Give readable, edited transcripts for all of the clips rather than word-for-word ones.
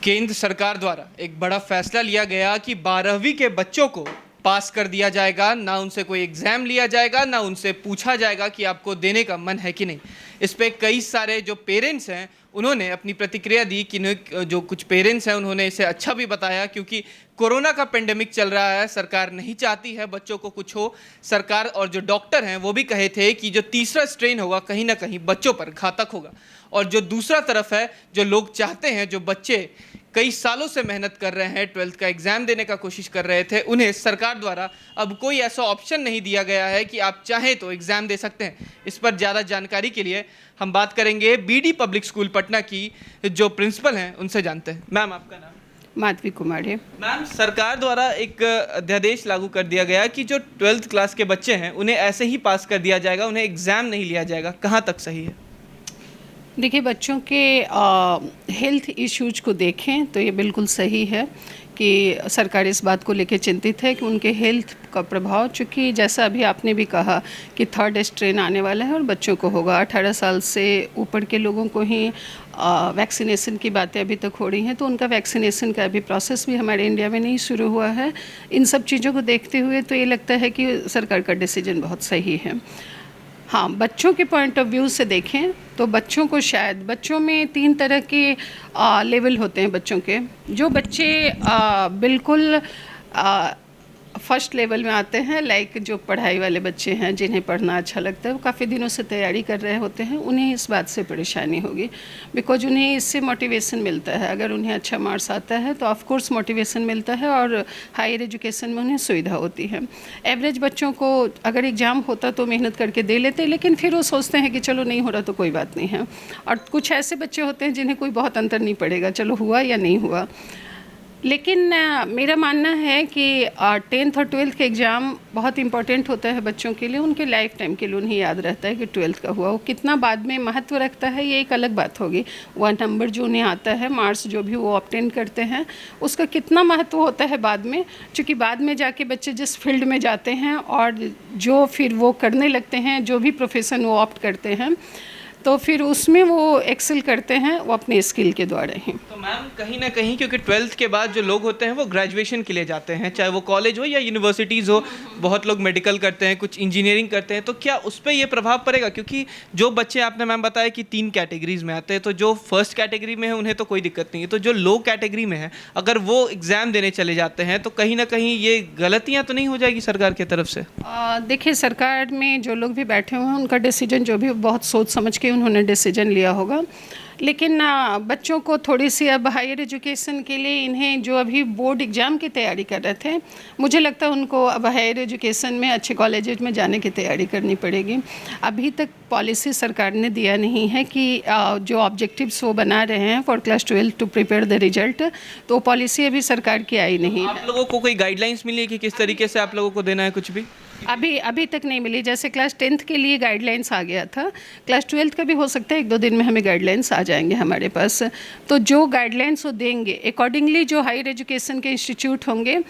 केंद्र सरकार द्वारा एक बड़ा फैसला लिया गया कि 12वीं के बच्चों को पास कर दिया जाएगा। ना उनसे कोई एग्ज़ाम लिया जाएगा, ना उनसे पूछा जाएगा कि आपको देने का मन है कि नहीं। इस पे कई सारे जो पेरेंट्स हैं उन्होंने अपनी प्रतिक्रिया दी कि जो कुछ पेरेंट्स हैं उन्होंने इसे अच्छा भी बताया, क्योंकि कोरोना का पेंडेमिक चल रहा है, सरकार नहीं चाहती है बच्चों को कुछ हो। सरकार और जो डॉक्टर हैं वो भी कहे थे कि जो तीसरा स्ट्रेन होगा कहीं ना कहीं बच्चों पर घातक होगा। और जो दूसरा तरफ है, जो लोग चाहते हैं, जो बच्चे कई सालों से मेहनत कर रहे हैं, 12th का एग्ज़ाम देने का कोशिश कर रहे थे, उन्हें सरकार द्वारा अब कोई ऐसा ऑप्शन नहीं दिया गया है कि आप चाहें तो एग्ज़ाम दे सकते हैं। इस पर ज़्यादा जानकारी के लिए हम बात करेंगे बीडी पब्लिक स्कूल पटना की जो प्रिंसिपल हैं, उनसे जानते हैं। मैम, आपका नाम? माधवी कुमारी। मैम, सरकार द्वारा एक अध्यादेश लागू कर दिया गया कि जो 12th क्लास के बच्चे हैं उन्हें ऐसे ही पास कर दिया जाएगा, उन्हें एग्ज़ाम नहीं लिया जाएगा। कहाँ तक सही है? देखिए, बच्चों के हेल्थ इश्यूज को देखें तो ये बिल्कुल सही है कि सरकार इस बात को लेकर चिंतित है कि उनके हेल्थ का प्रभाव, चूँकि जैसा अभी आपने भी कहा कि थर्ड स्ट्रेन आने वाला है और बच्चों को होगा। 18 साल से ऊपर के लोगों को ही वैक्सीनेशन की बातें अभी तक हो रही हैं, तो उनका वैक्सीनेशन का अभी प्रोसेस भी हमारे इंडिया में नहीं शुरू हुआ है। इन सब चीज़ों को देखते हुए तो ये लगता है कि सरकार का डिसीजन बहुत सही है। हाँ, बच्चों के पॉइंट ऑफ व्यू से देखें तो बच्चों को शायद, बच्चों में 3 तरह के लेवल होते हैं बच्चों के। जो बच्चे बिल्कुल फर्स्ट लेवल में आते हैं, लाइक जो पढ़ाई वाले बच्चे हैं, जिन्हें पढ़ना अच्छा लगता है, वो काफ़ी दिनों से तैयारी कर रहे होते हैं, उन्हें इस बात से परेशानी होगी, बिकॉज उन्हें इससे मोटिवेशन मिलता है। अगर उन्हें अच्छा मार्क्स आता है तो ऑफ कोर्स मोटिवेशन मिलता है और हायर एजुकेशन में उन्हें सुविधा होती है। एवरेज बच्चों को अगर एग्ज़ाम होता तो मेहनत करके दे लेते, लेकिन फिर वो सोचते हैं कि चलो नहीं हो रहा तो कोई बात नहीं है। और कुछ ऐसे बच्चे होते हैं जिन्हें कोई बहुत अंतर नहीं पड़ेगा, चलो हुआ या नहीं हुआ। लेकिन मेरा मानना है कि 10th और 12th के एग्ज़ाम बहुत इंपॉर्टेंट होता है बच्चों के लिए, उनके लाइफ टाइम के लिए उन्हें याद रहता है कि 12th का हुआ। वो कितना बाद में महत्व रखता है ये एक अलग बात होगी। वह नंबर जो उन्हें आता है, मार्क्स जो भी वो ऑब्टेन करते हैं, उसका कितना महत्व होता है बाद में, क्योंकि बाद में जाके बच्चे जिस फील्ड में जाते हैं और जो फिर वो करने लगते हैं, जो भी प्रोफेशन वो ऑप्ट करते हैं, तो फिर उसमें वो एक्सेल करते हैं, वो अपने स्किल के द्वारा ही। तो मैम, कहीं ना कहीं क्योंकि 12th के बाद जो लोग होते हैं वो ग्रेजुएशन के लिए जाते हैं, चाहे वो कॉलेज हो या यूनिवर्सिटीज़ हो। बहुत लोग मेडिकल करते हैं, कुछ इंजीनियरिंग करते हैं, तो क्या उस पर ये प्रभाव पड़ेगा? क्योंकि जो बच्चे, आपने मैम बताया कि 3 कैटेगरीज में आते हैं, तो जो फर्स्ट कैटेगरी में है उन्हें तो कोई दिक्कत नहीं है, तो जो लो कैटेगरी में है अगर वो एग्ज़ाम देने चले जाते हैं तो कहीं ना कहीं ये गलतियाँ तो नहीं हो जाएगी सरकार की तरफ से? देखिए, सरकार में जो लोग भी बैठे हुए हैं उनका डिसीजन जो भी बहुत सोच समझ के उन्होंने डिसीजन लिया होगा। लेकिन बच्चों को थोड़ी सी अब हायर एजुकेशन के लिए, इन्हें जो अभी बोर्ड एग्ज़ाम की तैयारी कर रहे थे, मुझे लगता है उनको अब हायर एजुकेशन में अच्छे कॉलेजेस में जाने की तैयारी करनी पड़ेगी। अभी तक पॉलिसी सरकार ने दिया नहीं है कि जो ऑब्जेक्टिव्स वो बना रहे हैं for class 12 to prepare the result, तो पॉलिसी अभी सरकार की आई नहीं है। आप लोगों को कोई गाइडलाइंस मिली है कि किस तरीके से आप लोगों को देना है? कुछ भी अभी तक नहीं मिली। जैसे क्लास 10th के लिए गाइडलाइंस आ गया था, क्लास 12th का भी हो सकता है 1-2 दिन में हमें गाइडलाइंस आ जाएंगे हमारे पास। तो जो गाइडलाइंस वो देंगे, अकॉर्डिंगली जो हायर एजुकेशन के इंस्टीट्यूट होंगे,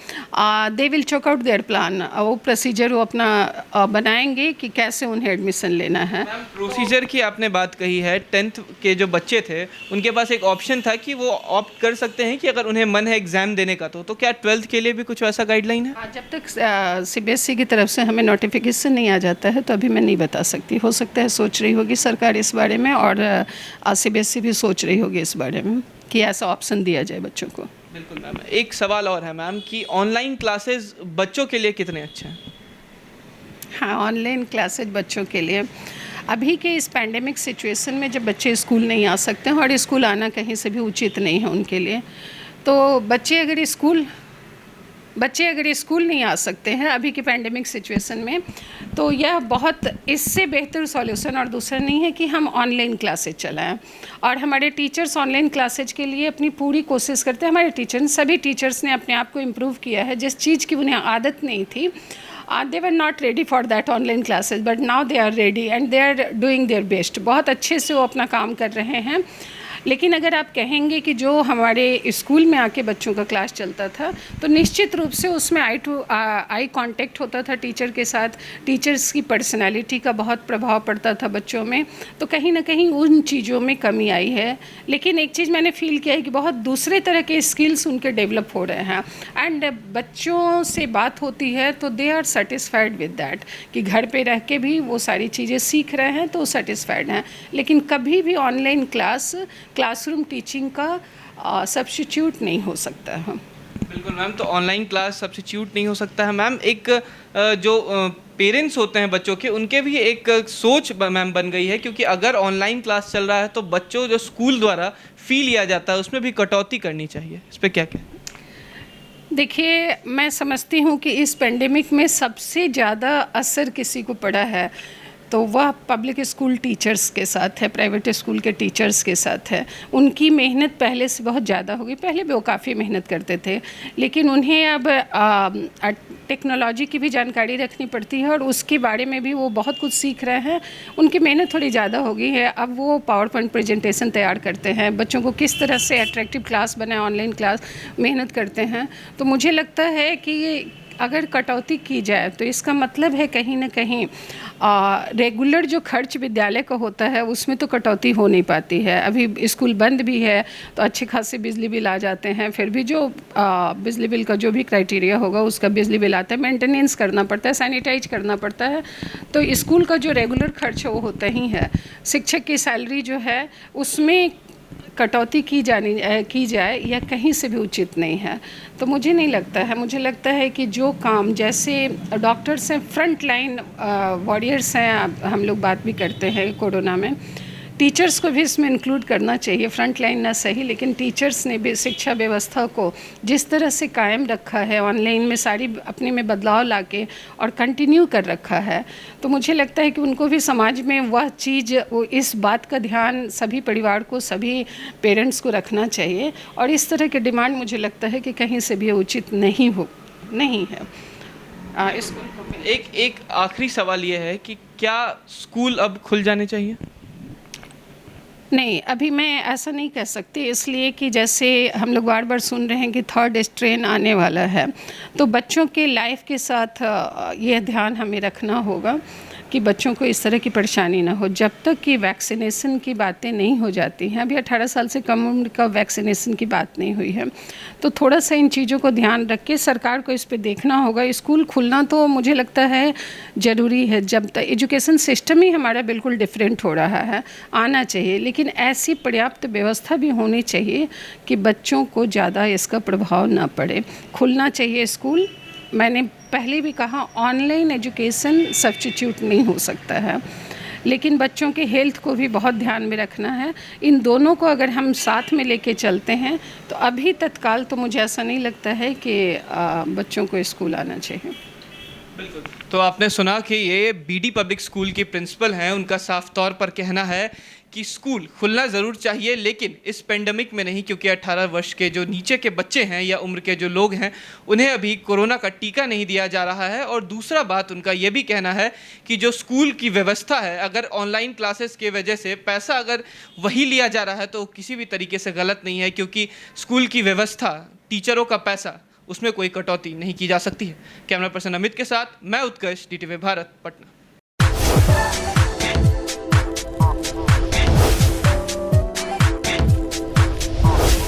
they will check out their plan. वो प्रोसीजर वो अपना बनाएंगे कि कैसे उन्हें एडमिशन लेना है। प्रोसीजर की आपने बात कही है, 10th के जो बच्चे थे उनके पास एक ऑप्शन था कि वो ऑप्ट कर सकते हैं कि अगर उन्हें मन है एग्ज़ाम देने का, तो क्या 12th के लिए भी कुछ वैसा गाइडलाइन है? जब तक CBSE की तरफ से हमें नोटिफिकेशन नहीं आ जाता है तो अभी मैं नहीं बता सकती। हो सकता है सोच रही होगी सरकार इस बारे में, और CBSE भी सोच रही होगी इस बारे में कि ऐसा ऑप्शन दिया जाए बच्चों को। बिल्कुल मैम। एक सवाल और है मैम कि ऑनलाइन क्लासेस बच्चों के लिए कितने अच्छे हैं? हाँ, ऑनलाइन क्लासेज बच्चों के लिए अभी के इस पैंडेमिक सिचुएशन में, जब बच्चे स्कूल नहीं आ सकते हैं और स्कूल आना कहीं से भी उचित नहीं है उनके लिए, तो बच्चे अगर स्कूल नहीं आ सकते हैं अभी की पैंडेमिक सिचुएशन में, तो यह बहुत इससे बेहतर सॉल्यूशन और दूसरा नहीं है कि हम ऑनलाइन क्लासेज चलाएं। और हमारे टीचर्स ऑनलाइन क्लासेज के लिए अपनी पूरी कोशिश करते हैं। हमारे सभी टीचर्स ने अपने आप को इम्प्रूव किया है। जिस चीज़ की उन्हें आदत नहीं थी, they were not ready for that online classes, but now they are ready and they are doing their best। बहुत अच्छे से वो अपना काम कर रहे हैं। लेकिन अगर आप कहेंगे कि जो हमारे स्कूल में आके बच्चों का क्लास चलता था तो निश्चित रूप से उसमें आई कांटेक्ट होता था टीचर के साथ, टीचर्स की पर्सनालिटी का बहुत प्रभाव पड़ता था बच्चों में, तो कहीं ना कहीं उन चीज़ों में कमी आई है। लेकिन एक चीज़ मैंने फील किया है कि बहुत दूसरे तरह के स्किल्स उनके डेवलप हो रहे हैं एंड बच्चों से बात होती है तो they are satisfied with that कि घर पे रह के भी वो सारी चीज़ें सीख रहे हैं तो सेटिस्फाइड हैं। लेकिन कभी भी ऑनलाइन क्लासरूम टीचिंग का सब्स्टिट्यूट नहीं हो सकता है। बिल्कुल मैम, तो ऑनलाइन क्लास सब्स्टिट्यूट नहीं हो सकता है मैम। एक जो पेरेंट्स होते हैं बच्चों के, उनके भी एक सोच मैम बन गई है, क्योंकि अगर ऑनलाइन क्लास चल रहा है तो बच्चों जो स्कूल द्वारा फ़ी लिया जाता है उसमें भी कटौती करनी चाहिए। इस पर क्या कहें? देखिए, मैं समझती हूँ कि इस पेंडेमिक में सबसे ज़्यादा असर किसी को पड़ा है तो वह पब्लिक स्कूल टीचर्स के साथ है, प्राइवेट स्कूल के टीचर्स के साथ है। उनकी मेहनत पहले से बहुत ज़्यादा हो गई। पहले भी वो काफ़ी मेहनत करते थे, लेकिन उन्हें अब टेक्नोलॉजी की भी जानकारी रखनी पड़ती है और उसके बारे में भी वो बहुत कुछ सीख रहे हैं। उनकी मेहनत थोड़ी ज़्यादा हो गई है। अब वो पावर पॉइंट प्रेजेंटेशन तैयार करते हैं, बच्चों को किस तरह से अट्रैक्टिव क्लास बनाए, ऑनलाइन क्लास मेहनत करते हैं। तो मुझे लगता है कि अगर कटौती की जाए तो इसका मतलब है कहीं ना कहीं रेगुलर जो खर्च विद्यालय का होता है उसमें तो कटौती हो नहीं पाती है। अभी स्कूल बंद भी है तो अच्छे खासे बिजली बिल आ जाते हैं, फिर भी जो बिजली बिल का जो भी क्राइटेरिया होगा उसका बिजली बिल आता है, मेंटेनेंस करना पड़ता है, सैनिटाइज करना पड़ता है। तो स्कूल का जो रेगुलर खर्च है वो होता ही है। शिक्षक की सैलरी जो है उसमें कटौती की जाए या कहीं से भी उचित नहीं है। तो मुझे नहीं लगता है, मुझे लगता है कि जो काम जैसे डॉक्टर्स हैं, फ्रंट लाइन वॉरियर्स हैं, हम लोग बात भी करते हैं कोरोना में, टीचर्स को भी इसमें इंक्लूड करना चाहिए। फ्रंट लाइन ना सही लेकिन टीचर्स ने भी शिक्षा व्यवस्था को जिस तरह से कायम रखा है, ऑनलाइन में सारी अपने में बदलाव लाके और कंटिन्यू कर रखा है, तो मुझे लगता है कि उनको भी समाज में वह चीज़, वो इस बात का ध्यान सभी परिवार को, सभी पेरेंट्स को रखना चाहिए। और इस तरह के डिमांड मुझे लगता है कि कहीं से भी उचित नहीं है। एक आखिरी सवाल ये है कि क्या स्कूल अब खुल जाने चाहिए? नहीं, अभी मैं ऐसा नहीं कह सकती, इसलिए कि जैसे हम लोग बार बार सुन रहे हैं कि थर्ड स्ट्रेन आने वाला है, तो बच्चों के लाइफ के साथ ये ध्यान हमें रखना होगा कि बच्चों को इस तरह की परेशानी ना हो। जब तक कि वैक्सीनेशन की बातें नहीं हो जाती हैं, अभी 18 साल से कम उम्र का वैक्सीनेशन की बात नहीं हुई है, तो थोड़ा सा इन चीज़ों को ध्यान रख के सरकार को इस पे देखना होगा। स्कूल खुलना तो मुझे लगता है ज़रूरी है, जब तक एजुकेशन सिस्टम ही हमारा बिल्कुल डिफरेंट हो रहा है, आना चाहिए, लेकिन ऐसी पर्याप्त व्यवस्था भी होनी चाहिए कि बच्चों को ज़्यादा इसका प्रभाव ना पड़े। खुलना चाहिए स्कूल। मैंने पहले भी कहा, ऑनलाइन एजुकेशन सब्स्टिट्यूट नहीं हो सकता है, लेकिन बच्चों के हेल्थ को भी बहुत ध्यान में रखना है। इन दोनों को अगर हम साथ में लेके चलते हैं तो अभी तत्काल तो मुझे ऐसा नहीं लगता है कि बच्चों को स्कूल आना चाहिए। बिल्कुल। तो आपने सुना कि ये बीडी पब्लिक स्कूल के प्रिंसिपल हैं, उनका साफ तौर पर कहना है कि स्कूल खुलना ज़रूर चाहिए लेकिन इस पेंडेमिक में नहीं, क्योंकि 18 वर्ष के जो नीचे के बच्चे हैं या उम्र के जो लोग हैं उन्हें अभी कोरोना का टीका नहीं दिया जा रहा है। और दूसरा बात उनका ये भी कहना है कि जो स्कूल की व्यवस्था है, अगर ऑनलाइन क्लासेस के वजह से पैसा अगर वही लिया जा रहा है तो किसी भी तरीके से गलत नहीं है, क्योंकि स्कूल की व्यवस्था, टीचरों का पैसा, उसमें कोई कटौती नहीं की जा सकती है। कैमरा पर्सन अमित के साथ मैं उत्कर्ष, DTV भारत, पटना।